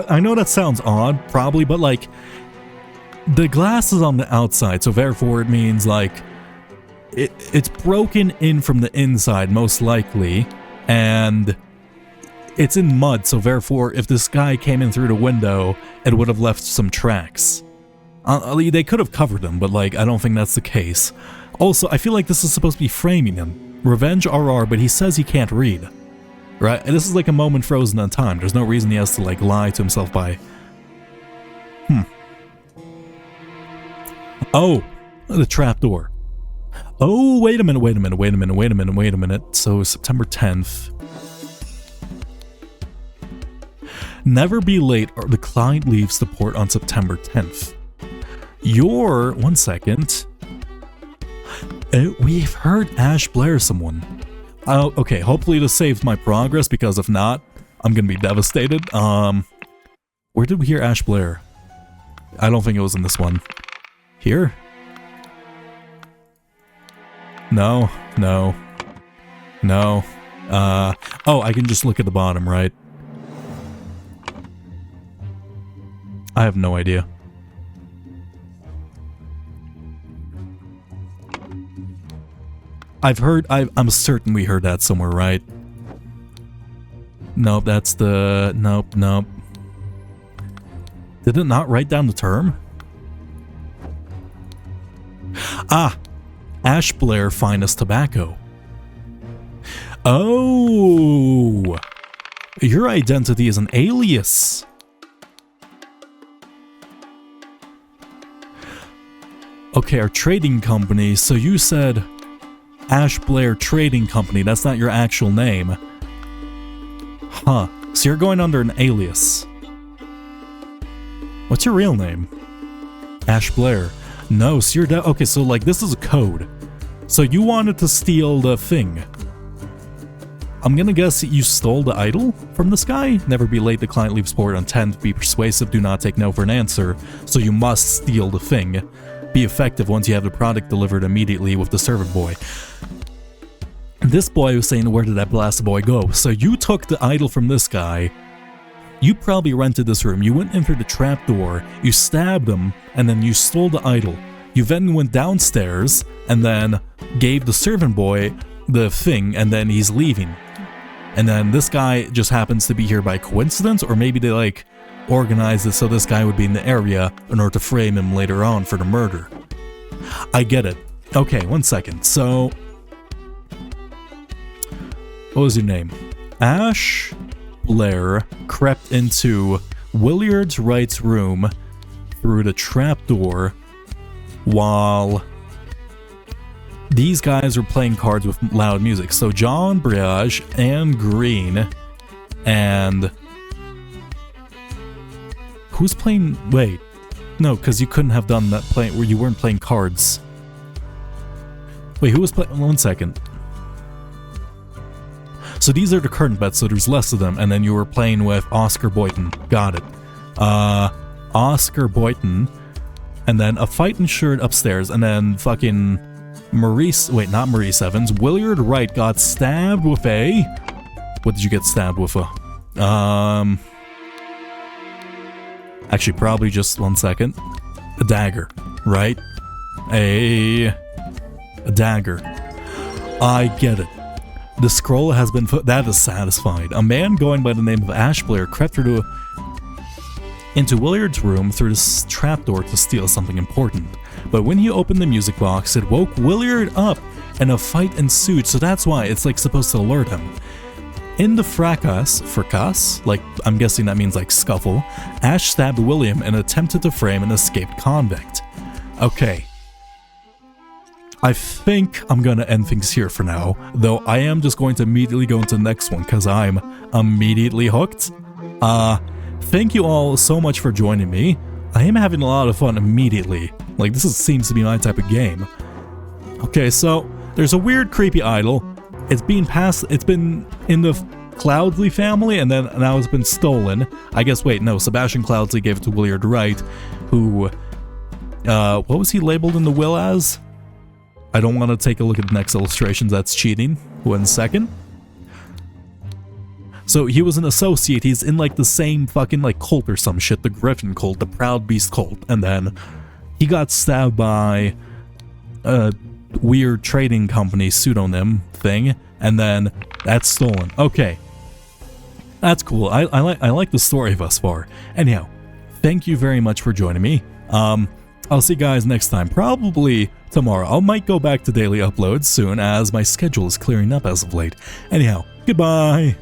I know that sounds odd, probably, but like... The glass is on the outside, so therefore it means like... It's broken in from the inside, most likely, and... It's in mud, so therefore, if this guy came in through the window, it would have left some tracks. They could have covered him, but like, I don't think that's the case. Also, I feel like this is supposed to be framing him. Revenge RR, but he says he can't read. Right? And this is like a moment frozen in time. There's no reason he has to like lie to himself by... Oh! The trapdoor. Oh, wait a minute. So, September 10th... Never be late or the client leaves the port on September 10th. You're... 1 second. We've heard Ash Blair someone. Oh, okay, hopefully this saved my progress, because if not, I'm gonna be devastated. Where did we hear Ash Blair? I don't think it was in this one. Here? No. Oh, I can just look at the bottom, right? I have no idea. I'm certain we heard that somewhere, right? Nope, that's the... Nope. Did it not write down the term? Ah! Ash Blair Finest Tobacco. Oh! Your identity is an alias. Okay, our trading company, so you said Ash Blair Trading Company, that's not your actual name. Huh, so you're going under an alias. What's your real name? Ash Blair. No, so you're okay, so like this is a code. So you wanted to steal the thing. I'm gonna guess that you stole the idol from this guy? Never be late, the client leaves port on 10th, be persuasive, do not take no for an answer, so you must steal the thing. Be effective once you have the product delivered immediately with the servant boy. This boy was saying, where did that blasted boy go? So you took the idol from this guy, you probably rented this room, you went in through the trapdoor, you stabbed him, and then you stole the idol. You then went downstairs and then gave the servant boy the thing, and then he's leaving. And then this guy just happens to be here by coincidence, or maybe they like organized it so this guy would be in the area in order to frame him later on for the murder. I get it. Okay, 1 second. So, what was your name? Ash Blair crept into Williard Wright's room through the trapdoor while these guys were playing cards with loud music. So John Briage and Green and... Who's playing... Wait. No, because you couldn't have done that play where you weren't playing cards. Wait, who was playing... 1 second. So these are the current bets, so there's less of them, and then you were playing with Oscar Boyton. Got it. Oscar Boyton, and then a fight ensued upstairs, and then fucking Maurice... Wait, not Maurice Evans. Williard Wright got stabbed with a... What did you get stabbed with a? Actually, probably just 1 second. A dagger, right? A dagger. I get it. The scroll has been that is satisfied. A man going by the name of Ash Blair crept into Williard's room through this trapdoor to steal something important. But when he opened the music box, it woke Williard up, and a fight ensued, so that's why it's like supposed to alert him. In the fracas, like I'm guessing that means like scuffle, Ash stabbed William and attempted to frame an escaped convict. Okay. I think I'm gonna end things here for now, though I am just going to immediately go into the next one because I'm immediately hooked. Thank you all so much for joining me. I am having a lot of fun immediately. Like, seems to be my type of game. Okay, so there's a weird, creepy idol. It's been in the Cloudsley family, and then now it's been stolen. I guess, wait, no, Sebastian Cloudsley gave it to Williard Wright, who, what was he labeled in the will as? I don't want to take a look at the next illustrations, that's cheating. 1 second. So he was an associate, he's in like the same fucking like cult or some shit, the Griffin cult, the Proud Beast cult, and then he got stabbed by a weird trading company pseudonym thing, and then that's stolen. Okay. That's cool. I like the story thus far. Anyhow, thank you very much for joining me. I'll see you guys next time, probably tomorrow. I might go back to daily uploads soon as my schedule is clearing up as of late. Anyhow, goodbye!